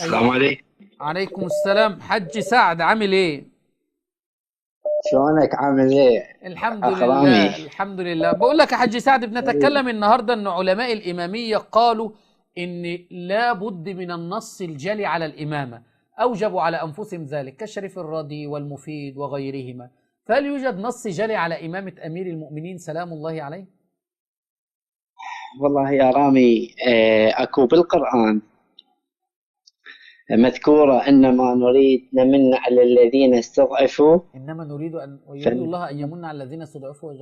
السلام عليكم. عليكم السلام. حج سعد عامل ايه؟ شلونك عامل ايه؟ الحمد اخ رامي. لله الحمد لله. بقول لك يا حج سعد، بنتكلم النهارده ان علماء الاماميه قالوا ان لا بد من النص الجلي على الامامه، اوجبوا على انفسهم ذلك كالشريف الرضي والمفيد وغيرهما. فهل يوجد نص جلي على امامه امير المؤمنين سلام الله عليه؟ والله يا رامي، اكو بالقرآن مذكورة انما نريد نمن على الذين استضعفوا. انما ف... يريد الله ان يمن على الذين استضعفوا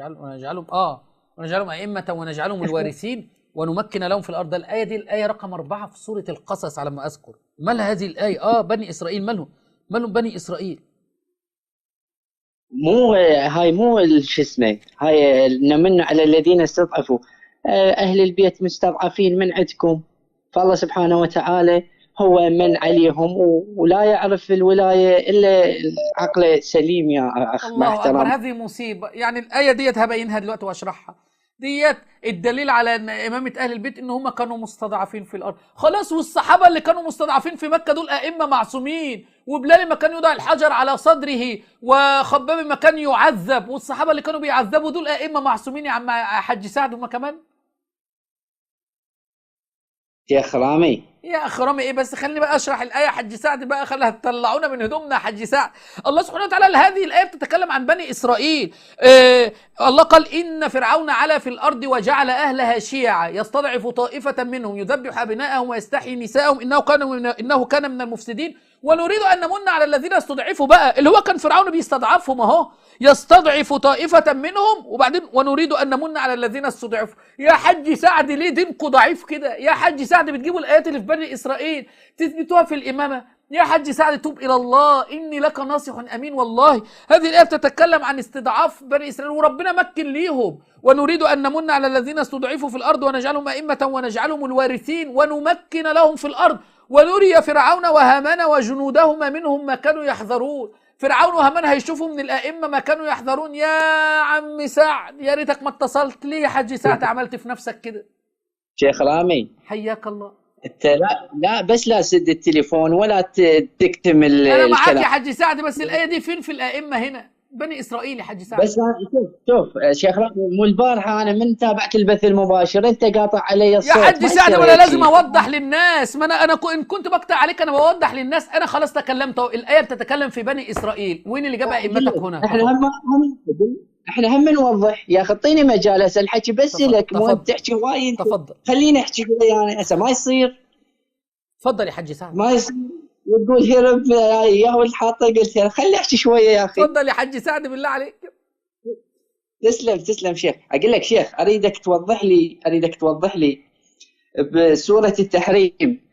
ونجعلهم ائمه ونجعلهم الوارثين ونمكن لهم في الارض. الايه دي الايه رقم 4 في سوره القصص على ما اذكر. مالها هذه الايه؟ بني اسرائيل مالهم بني اسرائيل؟ هاي مو شو اسمه، هاي نمن على الذين استضعفوا. اهل البيت مستضعفين من عندكم، فالله سبحانه وتعالى هو من عليهم، ولا يعرف الولاية الا العقل سليم يا اخ، مع الله اكبر، احترام. هذه مصيبه. يعني الايه ديت هبينها دلوقتي واشرحها. ديت الدليل على ان امامه اهل البيت ان هم كانوا مستضعفين في الارض خلاص. والصحابه اللي كانوا مستضعفين في مكه دول ائمه معصومين، وبلال ما كان يوضع الحجر على صدره، وخباب ما كان يعذب، والصحابه اللي كانوا بيعذبوا دول ائمه معصومين. يا عم حج سعد هم كمان. شيخ رامي، يا اخ رامي ايه بس؟ خليني بقى اشرح الايه. حج سعد بقى خليها تطلعونا من هدومنا. حج سعد، الله سبحانه وتعالى هذه الايه بتتكلم عن بني اسرائيل. الله قال ان فرعون علا في الارض وجعل اهلها شيعا يستضعف طائفه منهم يذبح ابناءهم ويستحيي نساءهم انه كان من المفسدين ونريد ان نمن على الذين استضعفوا. بقى اللي هو كان فرعون بيستضعفهم اهو، يستضعف طائفة منهم، وبعدين ونريد أن نمن على الذين استضعفوا. يا حج سعد ليه دينكم ضعيف كده؟ يا حج سعد بتجيبوا الآيات اللي في بني إسرائيل تثبتوها في الإمامة؟ يا حج سعد توب إلى الله، إني لك ناصح أمين. والله هذه الآية بتتكلم عن استضعاف بني إسرائيل وربنا مكن ليهم. ونريد أن نمن على الذين استضعفوا في الأرض ونجعلهم أئمة ونجعلهم الوارثين ونمكن لهم في الأرض ونري فرعون وهامان وجنودهما منهم ما كانوا يحذرون. فرعون وهامان هيشوفوا من الائمه ما كانوا يحذرون. يا عم سعد يا ريتك ما اتصلت. ليه يا حاج سعد عملت في نفسك كده؟ شيخ رامي، حياك الله. انت لا بس لا تسد التليفون ولا تكتم انا معاك يا الكلام. حاج سعد، بس الايه دي فين في الائمه هنا؟ بني اسرائيل يا حاج سعد. بس شوف شيخ رامي، مو البارحه انا من تابعت البث المباشر انت قاطع علي يا الصوت، حاج ما سعد يصير وانا هيك لازم شيء. اوضح للناس. ما انا ان كنت بقطع عليك انا بوضح للناس. انا خلاص تكلمت. الايه بتتكلم في بني اسرائيل. وين اللي جاب ائمتك هنا؟ احنا تفضل. هم نوضح يا اخي، اعطيني مجال هسه الحكي بس تفضل لك، مو تفضل بتحكي وايد. تفضل خليني احكي شوي يعني، هسه ما يصير. تفضل يا حاج سعد. ما يصير وتقول هرب يا ولد حاطه، قلت خلي احكي شويه يا اخي. تفضل يا حاج سعد بالله عليك. تسلم شيخ. اقول لك شيخ، اريدك توضح لي بسوره التحريم.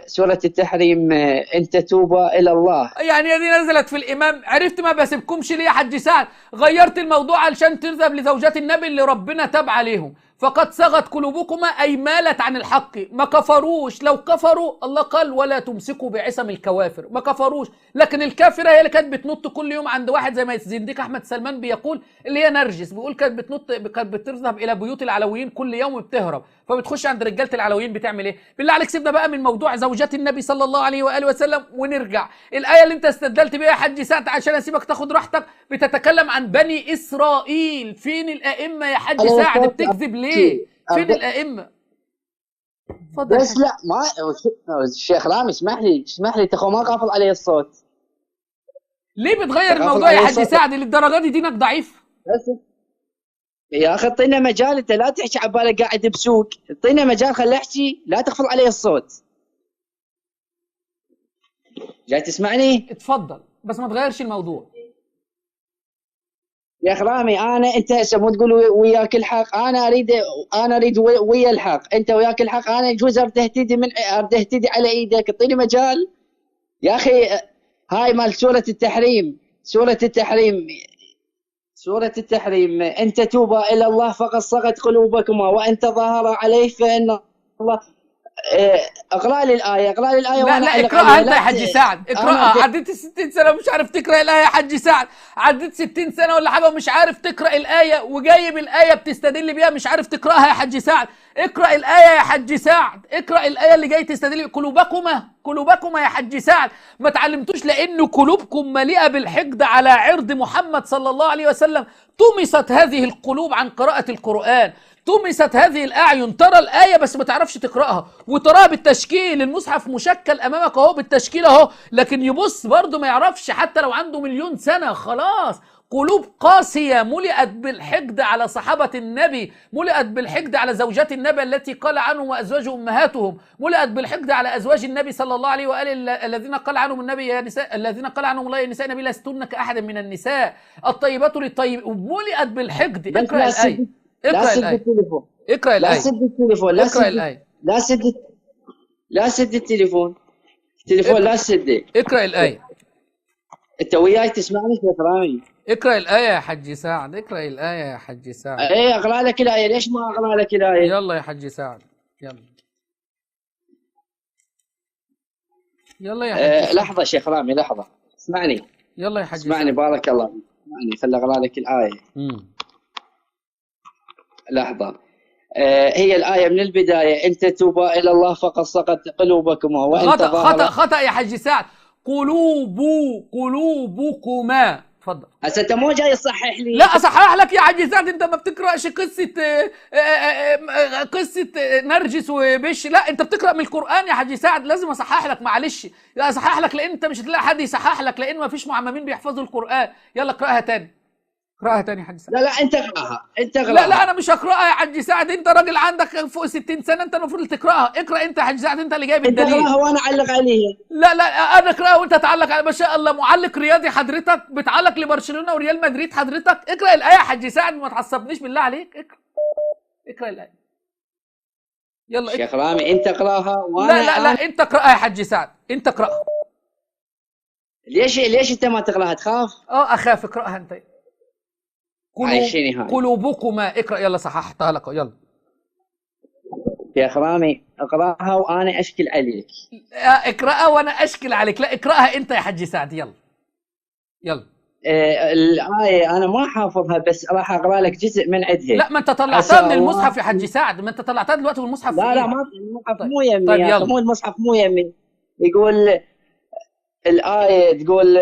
سوره التحريم، ان تتوبا الى الله. يعني دي نزلت في الامام. عرفت ما بسيبكمش ليه يا حاج سعد؟ غيرت الموضوع علشان تذهب لزوجات النبي اللي ربنا تاب عليهم. فقد صغت قلوبكما اي مالت عن الحق. ما كفروش. لو كفروا الله قال ولا تمسكوا بعصم الكوافر. ما كفروش، لكن الكافره هي اللي كانت بتنط كل يوم عند واحد زي ما الزنديق احمد سلمان بيقول، اللي هي نرجس. بيقول كانت بتنط، كانت بتذهب الى بيوت العلويين كل يوم وبتهرب، فبتخش عند رجاله العلويين بتعمل ايه؟ بالله عليك سيبنا بقى من موضوع زوجات النبي صلى الله عليه واله وسلم ونرجع. الايه اللي انت استدلت بيها يا حاج سعد عشان اسيبك تاخد راحتك بتتكلم عن بني اسرائيل. فين الائمه يا حاج على سعد؟ الصوت بتكذب ليه؟ فين الائمه؟ اتفضل يا بس حاج. لا ما الشيخ رامي، اسمح لي تخو ما قافل علي الصوت. ليه بتغير تغافل الموضوع يا علي حاج الصوت سعد للدرجه دي؟ دينك ضعيف. بس. يا اخي اعطينا مجال، انت لا تحكي عبالك قاعد بسوق، اعطينا مجال خلي احكي، لا تغفل علي الصوت. جاي تسمعني؟ اتفضل بس ما تغيرش الموضوع. يا اخي رامي، انت هسه مو تقول وياك الحق، انا اريد ويا الحق، انت وياك الحق، انا يجوز ارد اهتدي على ايدك، اعطيني مجال يا اخي. هاي مال سورة التحريم، ان تتوبا الى الله فقد صغت قلوبكما وان تظاهر عليه فان الله اقرا لي الايه، اقرا لي الايه لا وانا لا اعلق اقراها عليها. انت يا حاج سعد، اقراها. عديت ال 60 سنه ومش عارف تقرا الايه يا حاج سعد، عديت 60 سنه ولا حاجه ومش عارف تقرا الايه، وجايب الايه بتستدل بيها مش عارف تقراها يا حاج سعد. اقرا الايه يا حاج سعد، اقرا الايه اللي جاي تستدل. قلوبكما يا حاج سعد ما تعلمتوش لان قلوبكم مليئه بالحقد على عرض محمد صلى الله عليه وسلم. طمست هذه القلوب عن قراءه القران، طمست هذه الأعين، ترى الآية بس ما تعرفش تقرأها، وتراها بالتشكيل، المصحف مشكل أمامك أهو بالتشكيل أهو، لكن يبص برضه ما يعرفش حتى لو عنده 1,000,000 سنة. خلاص قلوب قاسية ملئت بالحقد على صحابة النبي، ملئت بالحقد على زوجات النبي التي قال عنهم وأزواج أمهاتهم، ملئت بالحقد على أزواج النبي صلى الله عليه وآله الذين قال عنهم النبي يا نساء، الذين قال عنهم الله يا نساء النبي لستن كأحد من النساء الطيبات للطيب، ملئت بالحقد. اقرأ الآية، اقرأ الآية، اقرأ الآية، لا سد التليفون، اقرأ الآية، لا سد التليفون، لا سده. اقرأ الآية. انت وياي تسمعني يا كرامي؟ اقرأ الآية يا حج سعد، اقرأ الآية يا حج سعد. ايه اقرأ لك الآية، ليش ما اقرأ لك الآية؟ يلا يا حج سعد، يلا يلا يا حج سعد. لحظة شيخ رامي، لحظة اسمعني. يلا يا حج اسمعني سعد. بارك الله، اسمعني خل اقرأ لك الآية. لحظة. هي الآية من البداية، إن تتوبا إلى الله فقد صغت قلوبكما وإن خطأ يا حج سعد، قلوبكما. اتفضل. هسه انت مو جاي تصحح لي. لا اصحح لك يا حج سعد، انت ما بتقراش قصة نرجس وبش، لا انت بتقرا من القرآن يا حج سعد، لازم اصحح لك، معلش لا اصحح لك لان انت مش هتلاقي حد يصحح لك، لان ما فيش معممين بيحفظوا القرآن. يلا اقراها تاني، اقراها تاني يا حج سعد. لا انت اقراها، لا انا مش هقراها يا حج سعد، انت راجل عندك فوق 60 سنه، انت المفروض تقراها. اقرا انت يا حج سعد، انت اللي جايب الدليل. انت اقراها وانا اعلق عليها. لا انا اقراها وانت تعلق عليها. ما شاء الله معلق رياضي حضرتك، بتعلق لبرشلونه وريال مدريد حضرتك. اقرا الايه يا حج سعد، ما تعصبنيش بالله عليك. اقرا الايه، يلا شيخ رامي انت اقراها وانا لا انت اقراها يا حج سعد، انت اقراها. ليش انت ما تقراها؟ تخاف؟ اخاف. اقراها انت. عايشيني هاي. قلوبكما، اقرا يلا، صححتها لك يلا. يا خرامي اقراها وانا اشكل عليك. اقراها وانا اشكل عليك، لا اقراها انت يا حج سعد، يلا. الآية أنا ما حافظها، بس راح أقرأ لك جزء من عندها. لا ما أنت طلعتها من المصحف يا حج سعد، ما أنت طلعتها دلوقتي من المصحف. لا ما المصحف مو يمي. طيب مو المصحف مو يمي. يقول الآية تقول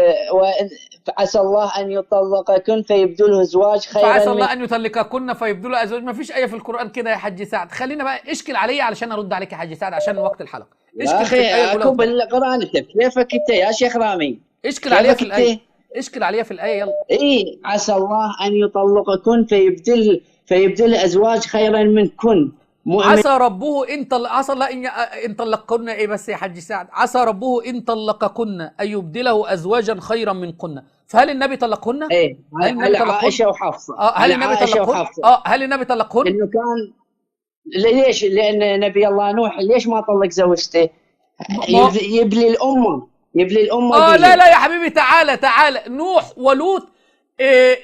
عسى الله أن يطلقكن فيبدله أزواج خيرا فعسى الله أن يطلقكن فيبدله أزواج. ما فيش آية في القرآن كده يا حج سعد. خلينا بقى اشكل عليا علشان أرد عليك يا حج سعد عشان وقت الحلقة. يا أخي أكو بالقرآن كيفك أنت يا شيخ رامي؟ اشكل عليا في الآية، اشكل عليها في الآية يلا. إيه عسى الله أن يطلقكن فيبدل أزواج خيرا منكن. عسى ربه عسى الله إن طلقكن. إيه بس يا حج سعد؟ عسى ربه إن طلقكن أن يبدله أزواجا خيرا منكن. فهل النبي طلقهن؟ إيه هل عائشة وحفصة. هل النبي طلقهن؟ هل النبي طلقهن؟ لأنه كان ليش؟ لأن نبي الله نوح ليش ما طلق زوجته؟ يبلي الأمة لا يا حبيبي، تعالى نوح ولوط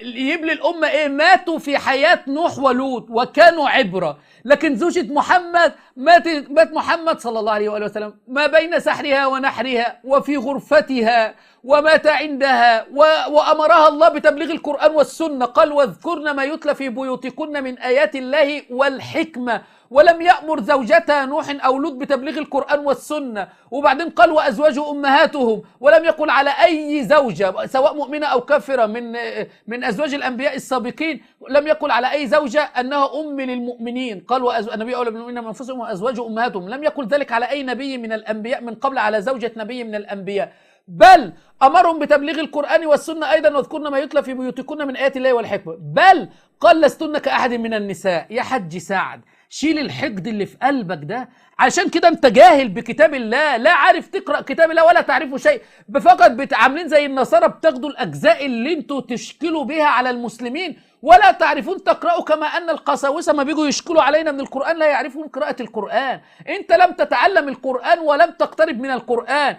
يبلي الأمة. ماتوا في حياة نوح ولوط وكانوا عبرة، لكن زوجة محمد مات محمد صلى الله عليه وآله وسلم ما بين سحرها ونحرها وفي غرفتها ومات عندها، وأمرها الله بتبليغ القرآن والسنة. قال واذكرن ما يتلى في بيوتكن من آيات الله والحكمة، ولم يأمر زوجتها نوح أو لوط بتبليغ القرآن والسنة. وبعدين قال وأزواج أمهاتهم، ولم يقل على أي زوجة سواء مؤمنة أو كافرة من أزواج الأنبياء السابقين، لم يقل على أي زوجة أنها أم للمؤمنين. قال النبي أولى بالمؤمنين من أنفسهم وأزواج أمهاتهم. لم يقل ذلك على أي نبي من الأنبياء من قبل على زوجة نبي من الأنبياء، بل أمرهم بتبليغ القرآن والسنة أيضا. واذكرن ما يتلى في بيوتكن من آيات الله والحكمة، بل قال لستن كأحد من النساء. يا حج سعد شيل الحقد اللي في قلبك ده، عشان كده انت جاهل بكتاب الله، لا عارف تقرأ كتاب الله ولا تعرفه شيء، فقط عاملين زي النصارى بتاخدوا الأجزاء اللي انتوا تشكلوا بها على المسلمين ولا تعرفون تقرأوا كما أن القساوسة ما بيجوا يشكلوا علينا من القرآن لا يعرفون قراءة القرآن. أنت لم تتعلم القرآن ولم تقترب من القرآن.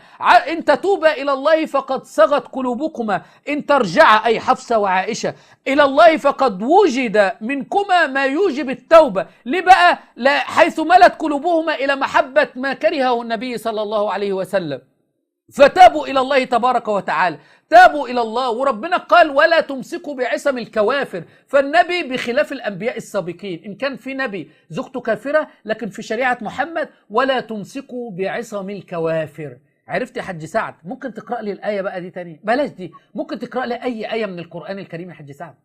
إن تتوبا إلى الله فقد صغت قلوبكما، إن ترجع أي حفصة وعائشة إلى الله فقد وجد منكما ما يوجب التوبة. ليه بقى؟ حيث ملت قلوبهما إلى محبة ما كرهه النبي صلى الله عليه وسلم، فتابوا إلى الله تبارك وتعالى، تابوا إلى الله. وربنا قال ولا تمسكوا بعصم الكوافر. فالنبي بخلاف الأنبياء السابقين، إن كان في نبي زوجته كافرة، لكن في شريعة محمد ولا تمسكوا بعصم الكوافر. عرفت يا حج سعد؟ ممكن تقرأ لي الآية بقى دي تاني؟ بلاش دي، ممكن تقرأ لي أي آية من القرآن الكريم يا حج سعد؟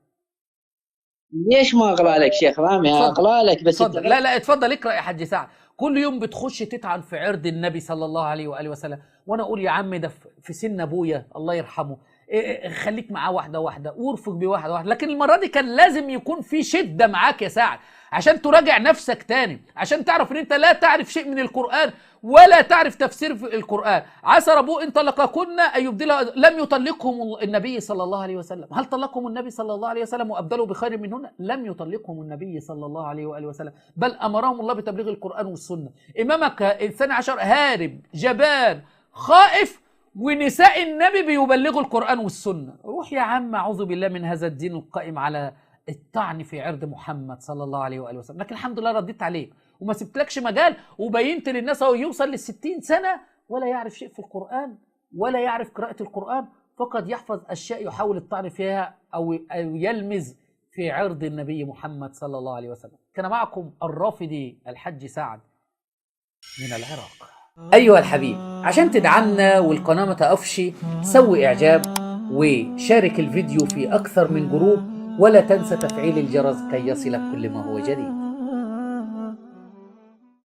ليش ما أقرأ لك شيخ رامي؟ أقرأ لك بس اتفضل. لا اتفضل اقرأ يا حج سعد. كل يوم بتخش تطعن في عرض النبي صلى الله عليه وآله وسلم، وانا اقول يا عم ده في سن ابويا الله يرحمه، خليك معاه واحده واحده وارفق بواحده واحده. لكن المره دي كان لازم يكون في شده معاك يا سعد عشان تراجع نفسك تاني، عشان تعرف ان انت لا تعرف شيء من القرآن ولا تعرف تفسير في القرآن. عسى ربه ان طلقكن ان يبدلها، لم يطلقهم النبي صلى الله عليه وسلم. هل طلقهم النبي صلى الله عليه وسلم وابدلوا بخير منهن؟ لم يطلقهم النبي صلى الله عليه واله وسلم، بل امرهم الله بتبليغ القرآن والسنه. امامك الثاني عشر هارب جبان خائف، ونساء النبي بيبلغوا القرآن والسنه. روح يا عم، اعوذ بالله من هذا الدين القائم على الطعن في عرض محمد صلى الله عليه وآله وسلم. لكن الحمد لله رديت عليك وما سبتلكش مجال، وبينت للناس هو يوصل ل60 سنة ولا يعرف شيء في القرآن ولا يعرف قراءة القرآن، فقد يحفظ أشياء يحاول الطعن فيها أو يلمز في عرض النبي محمد صلى الله عليه وسلم. كان معكم الرافدي الحج سعد من العراق. أيها الحبيب، عشان تدعمنا والقناة ما تقفش، سوي إعجاب وشارك الفيديو في أكثر من جروب، ولا تنسى تفعيل الجرس كي يصلك كل ما هو جديد.